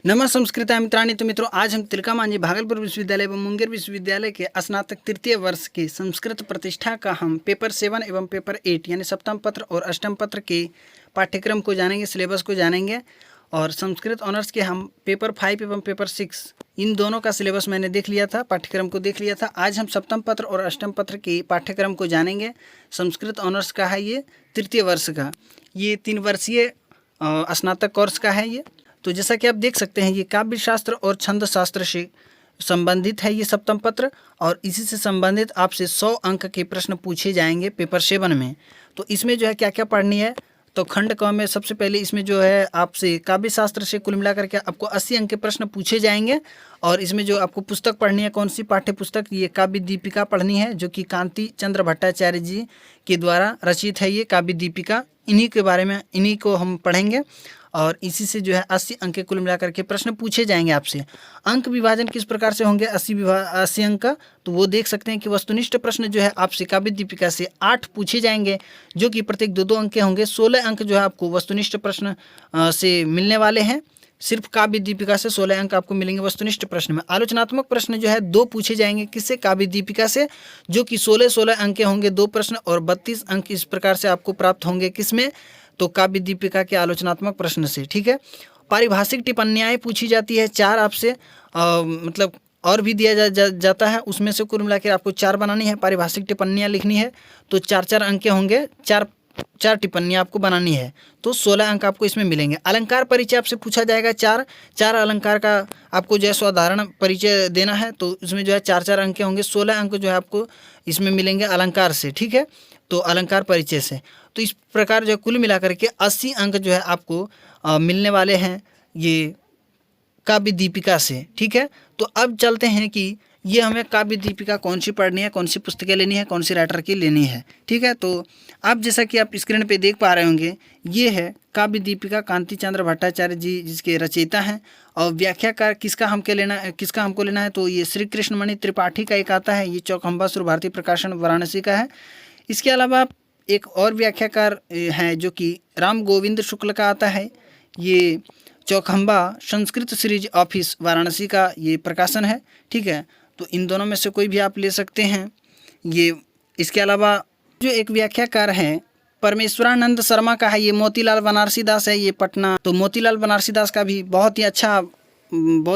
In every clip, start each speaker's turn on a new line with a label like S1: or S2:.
S1: नमः संस्कृता मित्राणि। तो मित्रों, आज हम तिलका मांझी भागलपुर विश्वविद्यालय एवं मुंगेर विश्वविद्यालय के स्नातक तृतीय वर्ष के संस्कृत प्रतिष्ठा का हम पेपर 7 एवं पेपर 8 यानी सप्तम पत्र और अष्टम पत्र के पाठ्यक्रम को जानेंगे, सिलेबस को जानेंगे। और संस्कृत ऑनर्स के हम पेपर 5 एवं पेपर 6 इन दोनों का सिलेबस मैंने देख लिया था, पाठ्यक्रम को देख लिया था। आज हम सप्तम पत्र और अष्टम पत्र के पाठ्यक्रम को जानेंगे। संस्कृत ऑनर्स का है, ये तृतीय वर्ष का, ये 3 वर्षीय स्नातक कोर्स का है ये। तो जैसा कि आप देख सकते हैं, ये काव्य शास्त्र और छंद शास्त्र से संबंधित है ये सप्तम पत्र, और इसी से संबंधित आपसे 100 अंक के प्रश्न पूछे जाएंगे पेपर 7 में। तो इसमें जो है क्या क्या पढ़नी है, तो खंड क में सबसे पहले इसमें जो है आपसे काव्य शास्त्र से कुल मिलाकर के आपको 80 अंक के प्रश्न पूछे जाएंगे। और इसमें जो आपको पुस्तक पढ़नी है, कौन सी पाठ्य पुस्तक, ये काव्य दीपिका पढ़नी है, जो कि कांति चंद्र भट्टाचार्य जी के द्वारा रचित है ये काव्य दीपिका। इन्हीं के बारे में, इन्हीं को हम पढ़ेंगे और इसी से जो है 80 अंक के कुल मिलाकर के प्रश्न पूछे जाएंगे आपसे। अंक विभाजन किस प्रकार से होंगे 80 अंक का, तो वो देख सकते हैं कि वस्तुनिष्ठ प्रश्न जो है आपसे काव्य दीपिका से 8 पूछे जाएंगे, जो कि प्रत्येक 2-2 अंक के होंगे। 16 अंक जो है आपको वस्तुनिष्ठ प्रश्न से मिलने वाले हैं। सिर्फ काव्य दीपिका से 16 अंक आपको मिलेंगे वस्तुनिष्ठ प्रश्न में। आलोचनात्मक प्रश्न जो है 2 पूछे जाएंगे, किससे, काव्य दीपिका से, जो कि 16-16 अंक के होंगे 2 प्रश्न, और 32 अंक इस प्रकार से आपको प्राप्त होंगे किसमें, तो काव्य दीपिका के आलोचनात्मक प्रश्न से। ठीक है। पारिभाषिक टिप्पणियाँ पूछी जाती है 4 आपसे, मतलब और भी दिया जाता है, उसमें से कुल मिलाकर आपको 4 बनानी है, पारिभाषिक टिप्पणियाँ लिखनी है। तो 4-4 अंक के होंगे, 4 टिप्पणियाँ आपको बनानी है, तो 16 अंक आपको इसमें मिलेंगे। अलंकार परिचय आपसे पूछा जाएगा 4 अलंकार का आपको जो है साधारण परिचय देना है, तो इसमें जो है 4-4 अंक के होंगे। 16 अंक जो है आपको इसमें मिलेंगे अलंकार से। ठीक है, तो अलंकार परिचय से। तो इस प्रकार जो है कुल मिलाकर के 80 अंक जो है आपको मिलने वाले हैं ये काव्य दीपिका से। ठीक है, तो अब चलते हैं कि ये हमें काव्य दीपिका कौन सी पढ़नी है, कौन सी पुस्तकें लेनी है, कौन सी राइटर की लेनी है। ठीक है, तो आप जैसा कि आप स्क्रीन पे देख पा रहे होंगे, ये है काव्य दीपिका, कांति चंद्र भट्टाचार्य जी जिसके रचयिता हैं। और व्याख्याकार किसका हमको लेना है, तो ये श्री कृष्णमणि त्रिपाठी का एक आता है, ये चौखंबा सुर भारती प्रकाशन वाराणसी का है। इसके अलावा एक और व्याख्याकार हैं जो कि राम गोविंद शुक्ल का आता है, ये चौखंबा संस्कृत सीरीज ऑफिस वाराणसी का ये प्रकाशन है। ठीक है, तो इन दोनों में से कोई भी आप ले सकते हैं ये। इसके अलावा जो एक व्याख्याकार हैं परमेश्वरानंद शर्मा का है, ये मोतीलाल बनारसी दास है, ये पटना। तो मोतीलाल बनारसी दास का भी बहुत ही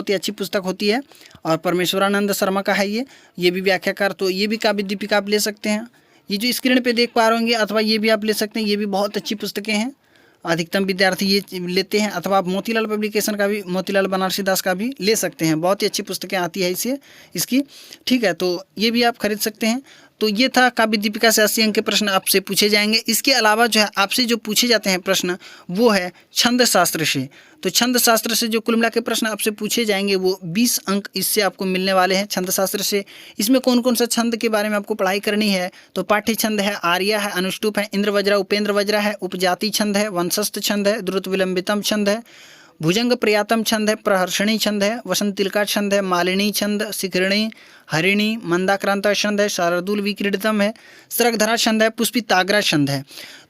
S1: अच्छी पुस्तक होती है, और परमेश्वरानंद शर्मा का है ये भी व्याख्याकार। तो ये भी काव्य दीपिका आप ले सकते हैं। ये जो स्क्रीन पे देख पा रहे होंगे, अथवा ये भी आप ले सकते हैं, ये भी बहुत अच्छी पुस्तकें हैं, अधिकतम विद्यार्थी ये लेते हैं। अथवा आप मोतीलाल पब्लिकेशन का भी, मोतीलाल बनारसी दास का भी ले सकते हैं, बहुत ही अच्छी पुस्तकें आती है इसकी। ठीक है, तो ये भी आप खरीद सकते हैं। तो ये था काव्य दीपिका से 80 अंक के प्रश्न आपसे पूछे जाएंगे। इसके अलावा जो है आपसे जो पूछे जाते हैं प्रश्न, वो है छंद शास्त्र से। तो छंद शास्त्र से जो कुल मिला के प्रश्न आपसे पूछे जाएंगे, वो 20 अंक इससे आपको मिलने वाले हैं छंद शास्त्र से। इसमें कौन कौन सा छंद के बारे में आपको पढ़ाई करनी है, तो पाठ्य छंद है, आर्या है, अनुष्टुप है, इंद्र वज्रा उपेंद्र वज्रा है, उपजाति छंद है, वंशस्थ छंद है, द्रुत विलंबितम छंद है, भुजंग प्रियातम छंद है, प्रहर्षणी छंद है, वसंत तिलका छंद है, मालिनी छंद, शिखरिणी, हरिणी, मंदाक्रांता छंद है, शार्दूल विक्रीडितम है, सरगधरा छंद है, पुष्पिताग्रा छंद है।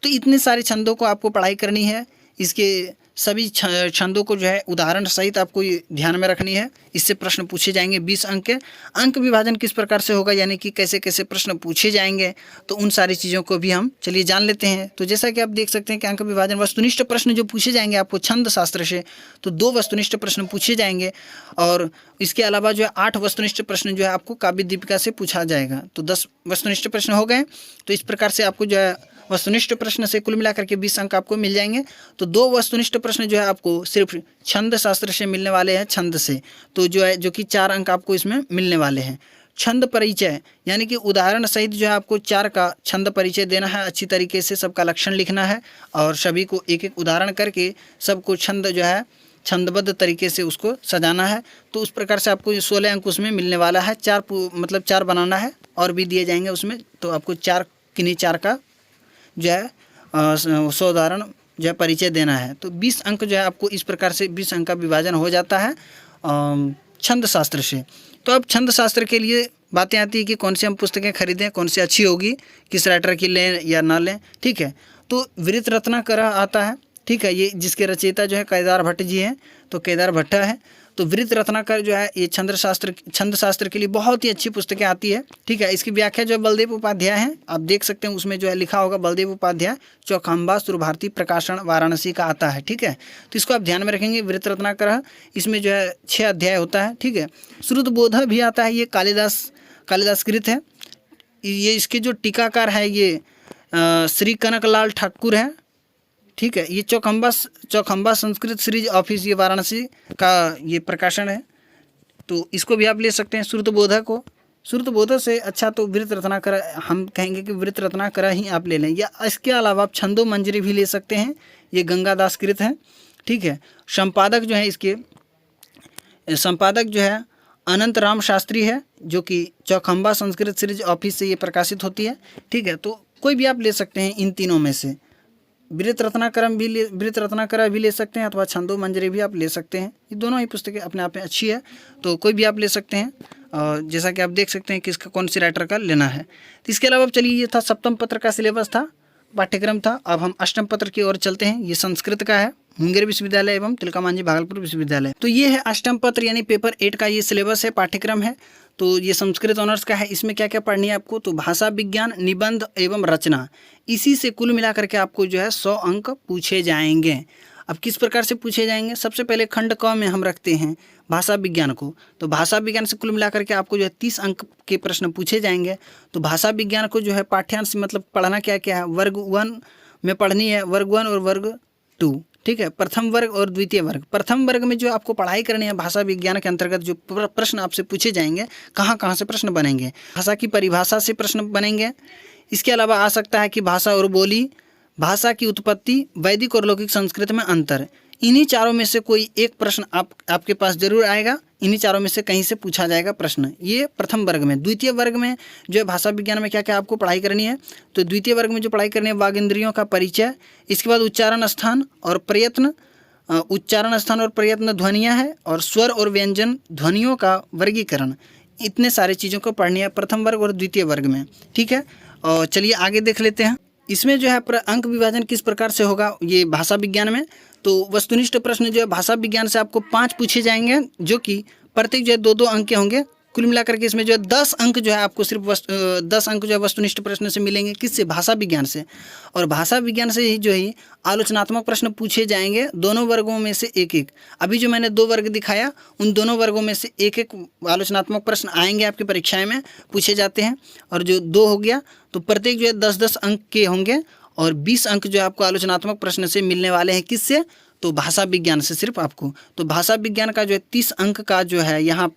S1: तो इतने सारे छंदों को आपको पढ़ाई करनी है। इसके सभी छंदों को जो है उदाहरण सहित आपको ध्यान में रखनी है। इससे प्रश्न पूछे जाएंगे 20 अंक के। अंक विभाजन किस प्रकार से होगा, यानी कि कैसे कैसे प्रश्न पूछे जाएंगे, तो उन सारी चीज़ों को भी हम चलिए जान लेते हैं। तो जैसा कि आप देख सकते हैं कि अंक विभाजन, वस्तुनिष्ठ प्रश्न जो पूछे जाएंगे आपको छंद शास्त्र से, तो 2 वस्तुनिष्ठ प्रश्न पूछे जाएंगे, और इसके अलावा जो है 8 वस्तुनिष्ठ प्रश्न जो है आपको काव्य दीपिका से पूछा जाएगा। तो 10 वस्तुनिष्ठ प्रश्न हो गए। तो इस प्रकार से आपको जो है वस्तुनिष्ठ प्रश्न से कुल मिलाकर के 20 अंक आपको मिल जाएंगे। तो 2 वस्तुनिष्ठ प्रश्न जो है आपको सिर्फ छंद शास्त्र से मिलने वाले हैं, छंद से, तो जो कि 4 अंक आपको इसमें मिलने वाले हैं। छंद परिचय, यानी कि उदाहरण सहित जो है आपको 4 का छंद परिचय देना है, अच्छी तरीके से सबका लक्षण लिखना है, और सभी को एक एक उदाहरण करके सबको छंद जो है छंदबद्ध तरीके से उसको सजाना है। तो उस प्रकार से आपको 16 अंक उसमें मिलने वाला है। 4 बनाना है, और भी दिए जाएंगे उसमें, तो आपको 4 किन्हीं 4 का जो है उदाहरण जो है परिचय देना है। तो 20 अंक जो है आपको इस प्रकार से 20 अंक का विभाजन हो जाता है छंद शास्त्र से। तो अब छंद शास्त्र के लिए बातें आती है कि कौन सी हम पुस्तकें खरीदें, कौन सी अच्छी होगी, किस राइटर की लें या ना लें। ठीक है, तो विरत रत्नाकर आता है, ठीक है, ये जिसके रचयिता जो है केदार भट्ट जी हैं। तो केदार भट्टा है। तो वृत्त रत्नाकर जो है ये छंद शास्त्र के लिए बहुत ही अच्छी पुस्तकें आती है, ठीक है। इसकी व्याख्या जो है बलदेव उपाध्याय है, आप देख सकते हैं उसमें जो है लिखा होगा बलदेव उपाध्याय, चौखंबा सुरभारती प्रकाशन वाराणसी का आता है, ठीक है। तो इसको आप ध्यान में रखेंगे। वृत्त रत्नाकर इसमें जो है 6 अध्याय होता है, ठीक है। श्रुतबोध भी आता है, ये कालिदास कृत है। ये इसके जो टीकाकार है ये श्री कनकलाल ठाकुर है, ठीक है। ये चौखंबा संस्कृत सीरीज ऑफिस, ये वाराणसी का ये प्रकाशन है। तो इसको भी आप ले सकते हैं। श्रुतबोध से अच्छा तो वृत्त रत्नाकर, हम कहेंगे कि वृत्त रत्नाकर ही आप ले लें, या इसके अलावा आप छंदो मंजरी भी ले सकते हैं, ये गंगादास कृत है, ठीक है। संपादक जो है इसके अनंत राम शास्त्री है, जो कि चौखंबा संस्कृत सीरीज ऑफिस से ये प्रकाशित होती है, ठीक है। तो कोई भी आप ले सकते हैं इन तीनों में से। वृत्त रत्नाकर भी ले सकते हैं, अथवा छंदो मंजरी भी आप ले सकते हैं। ये दोनों ही पुस्तकें अपने आप में अच्छी है, तो कोई भी आप ले सकते हैं। और जैसा कि आप देख सकते हैं किसका कौन सी राइटर का लेना है। तो इसके अलावा चलिए, ये था सप्तम पत्र का सिलेबस था, पाठ्यक्रम था। अब हम अष्टम पत्र की ओर चलते हैं। ये संस्कृत का है, मुंगेर विश्वविद्यालय एवं तिलका मांझी भागलपुर विश्वविद्यालय। तो ये है अष्टम पत्र यानी पेपर 8 का ये सिलेबस है, पाठ्यक्रम है। तो ये संस्कृत ऑनर्स का है। इसमें क्या क्या पढ़नी है आपको, तो भाषा विज्ञान, निबंध एवं रचना, इसी से कुल मिलाकर के आपको जो है 100 अंक पूछे जाएंगे। अब किस प्रकार से पूछे जाएंगे, सबसे पहले खंड क में हम रखते हैं भाषा विज्ञान को। तो भाषा विज्ञान से कुल मिलाकर के आपको जो है 30 अंक के प्रश्न पूछे जाएंगे। तो भाषा विज्ञान को जो है पाठ्यांश मतलब पढ़ना क्या क्या है, वर्ग 1 में पढ़नी है, वर्ग 1 और वर्ग 2, ठीक है। प्रथम वर्ग और द्वितीय वर्ग। प्रथम वर्ग में जो आपको पढ़ाई करनी है भाषा विज्ञान के अंतर्गत जो प्रश्न आपसे पूछे जाएंगे, कहाँ से प्रश्न बनेंगे, भाषा की परिभाषा से प्रश्न बनेंगे। इसके अलावा आ सकता है कि भाषा और बोली, भाषा की उत्पत्ति, वैदिक और लौकिक संस्कृत में अंतर। इन्हीं चारों में से कोई एक प्रश्न आपके पास जरूर आएगा। इन्हीं चारों में से कहीं से पूछा जाएगा प्रश्न, ये प्रथम वर्ग में। द्वितीय वर्ग में जो है भाषा विज्ञान में क्या क्या आपको पढ़ाई करनी है, तो द्वितीय वर्ग में जो पढ़ाई करनी है वाग इंद्रियों का परिचय, इसके बाद उच्चारण स्थान और प्रयत्न, ध्वनियाँ है, और स्वर और व्यंजन ध्वनियों का वर्गीकरण। इतने सारे चीज़ों को पढ़नी है प्रथम वर्ग और द्वितीय वर्ग में, ठीक है। और चलिए आगे देख लेते हैं। इसमें जो है अंक विभाजन किस प्रकार से होगा ये भाषा विज्ञान में। तो वस्तुनिष्ठ प्रश्न जो है भाषा विज्ञान से आपको 5 पूछे जाएंगे, जो कि प्रत्येक जो है 2-2 अंक के होंगे। कुल मिलाकर के इसमें जो है 10 अंक जो है आपको सिर्फ 10 अंक जो है वस्तुनिष्ठ प्रश्न से मिलेंगे। किससे, भाषा विज्ञान से। और भाषा विज्ञान से ही जो है आलोचनात्मक प्रश्न पूछे जाएंगे, दोनों वर्गों में से एक एक। अभी जो मैंने 2 वर्ग दिखाया, उन दोनों वर्गों में से एक एक आलोचनात्मक प्रश्न आएंगे आपकी परीक्षाएं में, पूछे जाते हैं। और जो 2 हो गया तो प्रत्येक जो है 10-10 अंक के होंगे, और 20 अंक जो आपको आलोचनात्मक प्रश्न से मिलने वाले हैं। किससे, तो भाषा विज्ञान से सिर्फ आपको। तो भाषा विज्ञान का जो है 30 अंक का जो है यहाँ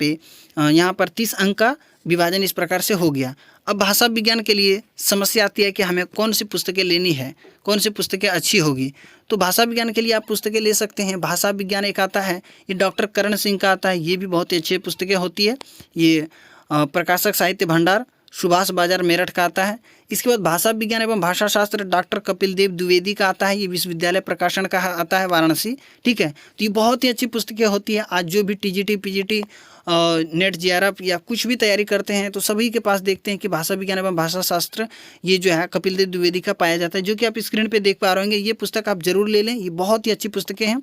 S1: पर 30 अंक का विभाजन इस प्रकार से हो गया। अब भाषा विज्ञान के लिए समस्या आती है कि हमें कौन सी पुस्तकें लेनी है, कौन सी पुस्तकें अच्छी होगी। तो भाषा विज्ञान के लिए आप पुस्तकें ले सकते हैं। भाषा विज्ञान एक आता है, ये डॉक्टर करण सिंह का आता है, ये भी बहुत ही अच्छी पुस्तकें होती है। ये प्रकाशक साहित्य भंडार, सुभाष बाजार, मेरठ का आता है। इसके बाद भाषा विज्ञान एवं भाषा शास्त्र डॉक्टर कपिल देव द्विवेदी का आता है, ये विश्वविद्यालय प्रकाशन का आता है वाराणसी, ठीक है। तो ये बहुत ही अच्छी पुस्तकें होती है। आज जो भी टीजीटी, पीजीटी, नेट, जेआरएफ या कुछ भी तैयारी करते हैं तो सभी के पास देखते हैं कि भाषा विज्ञान एवं भाषा शास्त्र ये जो है कपिल देव द्विवेदी का पाया जाता है, जो कि आप स्क्रीन पे देख पा रहे होंगे। ये पुस्तक आप जरूर ले लें, ये बहुत ही अच्छी पुस्तकें हैं।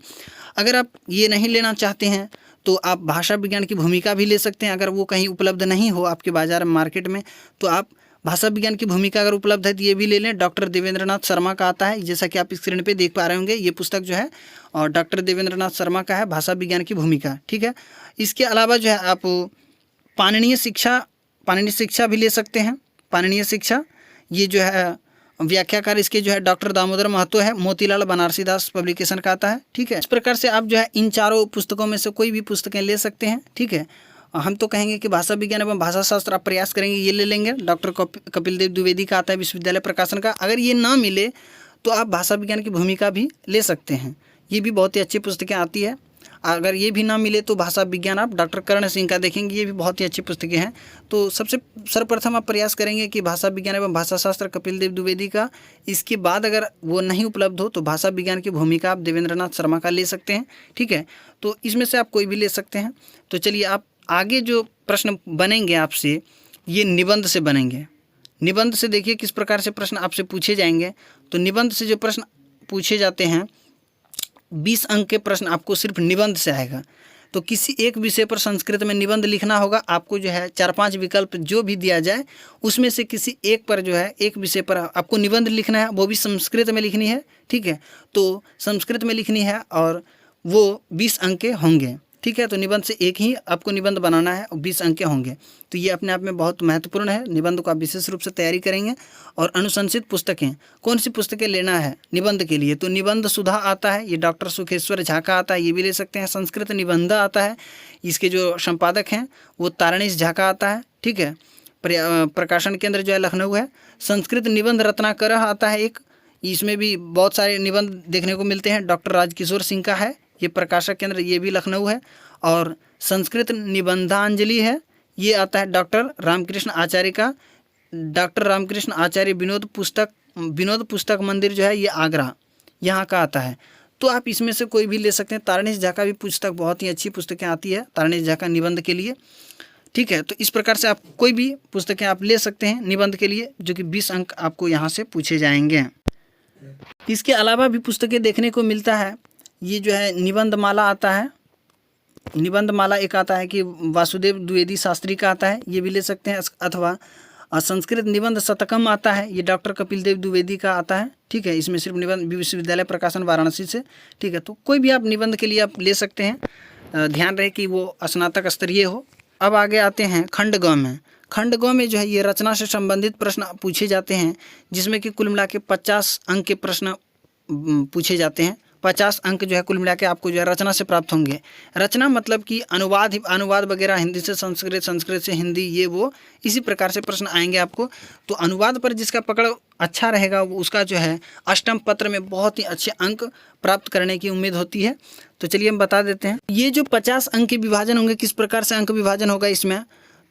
S1: अगर आप ये नहीं लेना चाहते हैं तो आप भाषा विज्ञान की भूमिका भी ले सकते हैं। अगर वो कहीं उपलब्ध नहीं हो आपके बाजार मार्केट में, तो आप भाषा विज्ञान की भूमिका अगर उपलब्ध है तो ये भी ले लें। डॉक्टर देवेंद्रनाथ शर्मा का आता है, जैसा कि आप स्क्रीन पे देख पा रहे होंगे। ये पुस्तक जो है और डॉक्टर देवेंद्रनाथ शर्मा का है, भाषा विज्ञान की भूमिका, ठीक है। इसके अलावा जो है आप पाणिनीय शिक्षा भी ले सकते हैं। पाणिनीय शिक्षा ये जो है व्याख्याकार इसके जो है डॉक्टर दामोदर महतो है, मोतीलाल बनारसीदास पब्लिकेशन का आता है, ठीक है। इस प्रकार से आप जो है इन चारों पुस्तकों में से कोई भी पुस्तकें ले सकते हैं, ठीक है। हम तो कहेंगे कि भाषा विज्ञान एवं भाषा शास्त्र आप प्रयास करेंगे ये ले लेंगे। डॉक्टर कपिल देव द्विवेदी का आता है विश्वविद्यालय प्रकाशन का। अगर ये ना मिले तो आप भाषा विज्ञान की भूमिका भी ले सकते हैं, ये भी बहुत ही अच्छी पुस्तकें आती है। अगर ये भी ना मिले तो भाषा विज्ञान आप डॉक्टर करण सिंह का देखेंगे, ये भी बहुत ही अच्छी पुस्तकें हैं। तो सबसे सर्वप्रथम आप प्रयास करेंगे कि भाषा विज्ञान एवं भाषा शास्त्र कपिल देव द्विवेदी का। इसके बाद अगर वो नहीं उपलब्ध हो तो भाषा विज्ञान की भूमिका आप देवेंद्रनाथ शर्मा का ले सकते हैं, ठीक है। तो इसमें से आप कोई भी ले सकते हैं। तो चलिए आप आगे जो प्रश्न बनेंगे आपसे, ये निबंध से बनेंगे। निबंध से देखिए किस प्रकार से प्रश्न आपसे पूछे जाएंगे। तो निबंध से जो प्रश्न पूछे जाते हैं 20 अंक के प्रश्न आपको सिर्फ निबंध से आएगा। तो किसी एक विषय पर संस्कृत में निबंध लिखना होगा। आपको जो है 4-5 विकल्प जो भी दिया जाए उसमें से किसी एक पर जो है, एक विषय पर आपको निबंध लिखना है, वो भी संस्कृत में लिखनी है। ठीक है, तो संस्कृत में लिखनी है और वो 20 अंक के होंगे। ठीक है, तो निबंध से एक ही आपको निबंध बनाना है और 20 अंक के होंगे। तो ये अपने आप में बहुत महत्वपूर्ण है। निबंध को आप विशेष रूप से तैयारी करेंगे। और अनुशंसित पुस्तकें, कौन सी पुस्तकें लेना है निबंध के लिए? तो निबंध सुधा आता है, ये डॉक्टर सुखेश्वर झा का आता है, ये भी ले सकते हैं। संस्कृत निबंध आता है, इसके जो संपादक हैं वो तारणेश झा का आता है। ठीक है, प्रकाशन केंद्र जो है लखनऊ है। संस्कृत निबंध रत्नाकर आता है एक, इसमें भी बहुत सारे निबंध देखने को मिलते हैं। डॉक्टर राजकिशोर सिंह का है, ये प्रकाशक केंद्र, ये भी लखनऊ है। और संस्कृत निबंधांजलि है, ये आता है डॉक्टर रामकृष्ण आचार्य का। डॉक्टर रामकृष्ण आचार्य विनोद पुस्तक मंदिर जो है ये आगरा, यहाँ का आता है। तो आप इसमें से कोई भी ले सकते हैं। तारणेश झा का भी पुस्तक, बहुत ही अच्छी पुस्तकें आती है तारणेश झा का निबंध के लिए। ठीक है, तो इस प्रकार से आप कोई भी पुस्तकें आप ले सकते हैं निबंध के लिए, जो कि 20 अंक आपको यहाँ से पूछे जाएंगे। इसके अलावा भी पुस्तकें देखने को मिलता है। ये जो है निबंध माला आता है, निबंध माला एक आता है कि वासुदेव द्विवेदी शास्त्री का आता है, ये भी ले सकते हैं। अथवा संस्कृत निबंध शतकम आता है, ये डॉक्टर कपिल देव द्विवेदी का आता है। ठीक है, इसमें सिर्फ निबंध, विश्वविद्यालय प्रकाशन वाराणसी से। ठीक है, तो कोई भी आप निबंध के लिए आप ले सकते हैं, ध्यान रहे कि वो स्नातक स्तरीय हो। अब आगे आते हैं खंड ग में। खंड ग में जो है ये रचना से संबंधित प्रश्न पूछे जाते हैं, जिसमें कि कुल मिला के 50 अंक के प्रश्न पूछे जाते हैं। 50 अंक जो है कुल मिला के आपको जो है रचना से प्राप्त होंगे। रचना मतलब कि अनुवाद वगैरह, हिंदी से संस्कृत, संस्कृत से हिंदी, ये वो इसी प्रकार से प्रश्न आएंगे आपको। तो अनुवाद पर जिसका पकड़ अच्छा रहेगा उसका जो है अष्टम पत्र में बहुत ही अच्छे अंक प्राप्त करने की उम्मीद होती है। तो चलिए हम बता देते हैं, ये जो 50 अंक के विभाजन होंगे, किस प्रकार से अंक विभाजन होगा इसमें।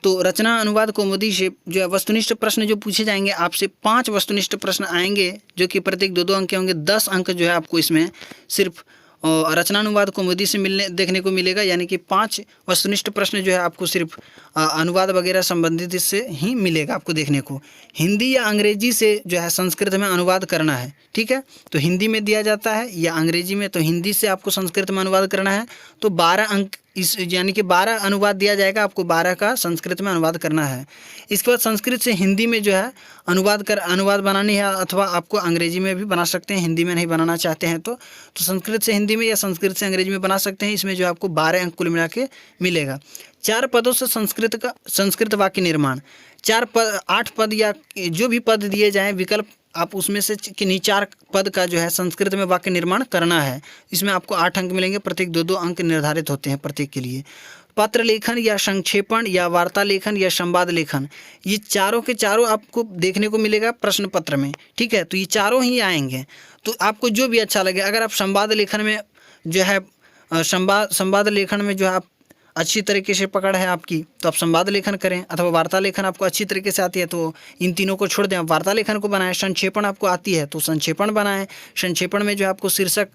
S1: तो रचना, अनुवाद, कौमुदी से जो है वस्तुनिष्ठ प्रश्न जो पूछे जाएंगे आपसे, 5 वस्तुनिष्ठ प्रश्न आएंगे जो कि प्रत्येक 2-2 अंक के होंगे। 10 अंक जो है आपको इसमें सिर्फ रचना, अनुवाद, कौमुदी से देखने को मिलेगा। यानी कि 5 वस्तुनिष्ठ प्रश्न जो है आपको सिर्फ अनुवाद वगैरह संबंधित इससे ही मिलेगा आपको देखने को। हिंदी या अंग्रेजी से जो है संस्कृत में अनुवाद करना है। ठीक है, तो हिंदी में दिया जाता है या अंग्रेजी में, तो हिंदी से आपको संस्कृत में अनुवाद करना है। तो 12 अंक इस, यानी कि 12 अनुवाद दिया जाएगा आपको, 12 का संस्कृत में अनुवाद करना है। इसके बाद संस्कृत से हिंदी में जो है अनुवाद बनानी है, अथवा आपको अंग्रेजी में भी बना सकते हैं, हिंदी में नहीं बनाना चाहते हैं तो संस्कृत से हिंदी में या संस्कृत से अंग्रेजी में बना सकते हैं। इसमें जो आपको 12 अंक कुल मिला के मिलेगा। 4 पदों से संस्कृत वाक्य निर्माण, 8 पद या जो भी पद दिए जाएँ विकल्प, आप उसमें से किन्हीं 4 पद का जो है संस्कृत में वाक्य निर्माण करना है। इसमें आपको 8 अंक मिलेंगे, प्रत्येक 2-2 अंक निर्धारित होते हैं प्रत्येक के लिए। पत्र लेखन या संक्षेपण या वार्ता लेखन या संवाद लेखन, ये चारों के चारों आपको देखने को मिलेगा प्रश्न पत्र में। ठीक है, तो ये चारों ही आएंगे। तो आपको जो भी अच्छा लगे, अगर आप संवाद लेखन में जो है संवाद लेखन में जो है आप अच्छी तरीके से पकड़ है आपकी, तो आप संवाद लेखन करें। अथवा वार्ता लेखन आपको अच्छी तरीके से आती है तो इन तीनों को छोड़ दें, आप वार्ता लेखन को बनाएं। संक्षेपण आपको आती है तो संक्षेपण बनाएं। संक्षेपण में जो है आपको शीर्षक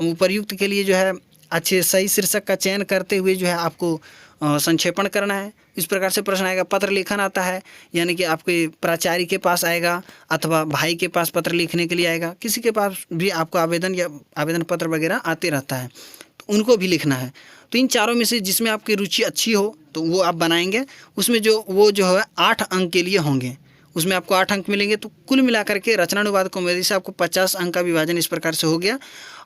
S1: उपर्युक्त के लिए जो है अच्छे सही शीर्षक का चयन करते हुए जो है आपको संक्षेपण करना है। इस प्रकार से प्रश्न आएगा। पत्र लेखन आता है, यानी कि आपके प्राचार्य के पास आएगा अथवा भाई के पास पत्र लिखने के लिए आएगा। किसी के पास भी आपको आवेदन या आवेदन पत्र वगैरह आते रहता है, तो उनको भी लिखना है। तो इन चारों में से जिसमें आपकी रुचि अच्छी हो तो वो आप बनाएंगे। उसमें जो है 8 अंक के लिए होंगे, उसमें आपको 8 अंक मिलेंगे। तो कुल मिलाकर के रचनानुवाद कौमुदी से आपको 50 अंक का विभाजन इस प्रकार से हो गया।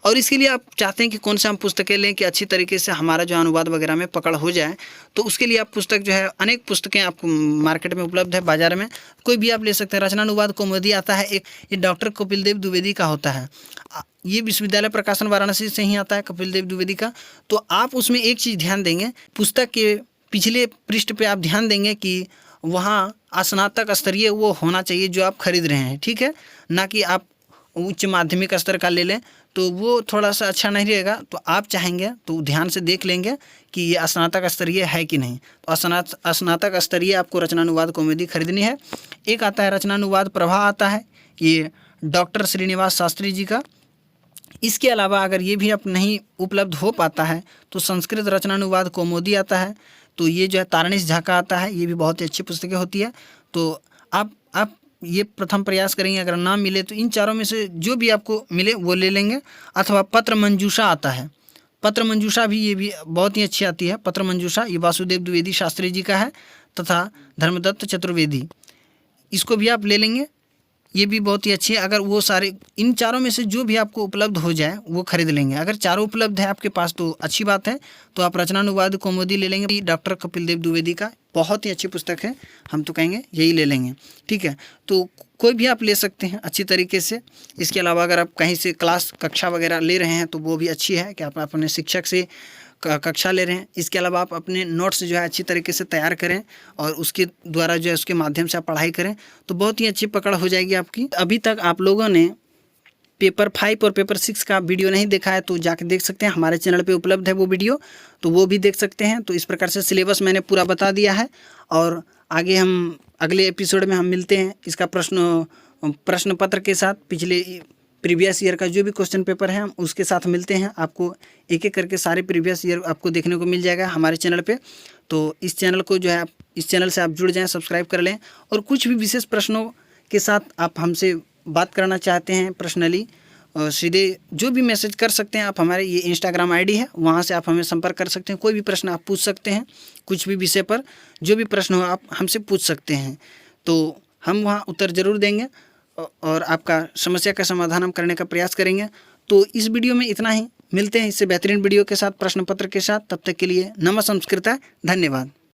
S1: और इसके लिए आप चाहते हैं कि कौन से हम पुस्तकें लें कि अच्छी तरीके से हमारा जो अनुवाद वगैरह में पकड़ हो जाए, तो उसके लिए आप पुस्तक जो है, अनेक पुस्तकें आपको मार्केट में उपलब्ध है, बाजार में कोई भी आप ले सकते हैं। रचनानुवाद कौमुदी आता है एक, ये डॉक्टर कपिल देव द्विवेदी का होता है। ये विश्वविद्यालय प्रकाशन वाराणसी से ही आता है, कपिल देव द्विवेदी का। तो आप उसमें एक चीज़ ध्यान देंगे, पुस्तक के पिछले पृष्ठ पे आप ध्यान देंगे कि वहाँ स्नातक स्तरीय वो होना चाहिए जो आप खरीद रहे हैं। ठीक है, ना कि आप उच्च माध्यमिक स्तर का ले लें, तो वो थोड़ा सा अच्छा नहीं रहेगा। तो आप चाहेंगे तो ध्यान से देख लेंगे कि ये स्नातक स्तरीय है कि नहीं। तो स्नातक स्तरीय आपको रचनानुवाद कौमुदी खरीदनी है। एक आता है रचनानुवाद प्रभा आता है, ये डॉक्टर श्रीनिवास शास्त्री जी का। इसके अलावा अगर ये भी आप नहीं उपलब्ध हो पाता है तो संस्कृत रचनानुवाद कौमुदी आता है, तो ये जो है तारणेश झा का आता है। ये भी बहुत ही अच्छी पुस्तकें होती है। तो आप ये प्रथम प्रयास करेंगे, अगर ना मिले तो इन चारों में से जो भी आपको मिले वो ले लेंगे। अथवा पत्र मंजूषा आता है, पत्र मंजूषा भी ये भी बहुत ही अच्छी आती है। पत्र मंजूषा ये वासुदेव द्विवेदी शास्त्री जी का है तथा धर्मदत्त चतुर्वेदी, इसको भी आप ले लेंगे, ये भी बहुत ही अच्छी है। अगर वो सारे इन चारों में से जो भी आपको उपलब्ध हो जाए वो खरीद लेंगे। अगर चारों उपलब्ध है आपके पास तो अच्छी बात है, तो आप रचनानुवाद कौमुदी ले लेंगे, डॉक्टर कपिल देव द्विवेदी का बहुत ही अच्छी पुस्तक है, हम तो कहेंगे यही ले लेंगे। ठीक है, तो कोई भी आप ले सकते हैं अच्छी तरीके से। इसके अलावा अगर आप कहीं से क्लास कक्षा वगैरह ले रहे हैं तो वो भी अच्छी है कि आप अपने शिक्षक से कक्षा ले रहे हैं। इसके अलावा आप अपने नोट्स जो है अच्छी तरीके से तैयार करें और उसके द्वारा जो है उसके माध्यम से आप पढ़ाई करें तो बहुत ही अच्छी पकड़ हो जाएगी आपकी। अभी तक आप लोगों ने पेपर 5 और पेपर 6 का वीडियो नहीं देखा है तो जाके देख सकते हैं, हमारे चैनल पे उपलब्ध है वो वीडियो, तो वो भी देख सकते हैं। तो इस प्रकार से सिलेबस मैंने पूरा बता दिया है और आगे हम अगले एपिसोड में हम मिलते हैं इसका प्रश्न पत्र के साथ। पिछले प्रीवियस ईयर का जो भी क्वेश्चन पेपर है हम उसके साथ मिलते हैं। आपको एक एक करके सारे प्रीवियस ईयर आपको देखने को मिल जाएगा हमारे चैनल पे। तो इस चैनल को जो है आप इस चैनल से आप जुड़ जाएं, सब्सक्राइब कर लें। और कुछ भी विशेष प्रश्नों के साथ आप हमसे बात करना चाहते हैं पर्सनली, सीधे जो भी मैसेज कर सकते हैं आप। हमारे ये इंस्टाग्राम आईडी है, वहाँ से आप हमें संपर्क कर सकते हैं। कोई भी प्रश्न आप पूछ सकते हैं, कुछ भी विषय पर जो भी प्रश्न हो आप हमसे पूछ सकते हैं, तो हम वहाँ उत्तर ज़रूर देंगे और आपका समस्या का समाधान हम करने का प्रयास करेंगे। तो इस वीडियो में इतना ही, मिलते हैं इससे बेहतरीन वीडियो के साथ, प्रश्न पत्र के साथ। तब तक के लिए नमः संस्कृता, धन्यवाद।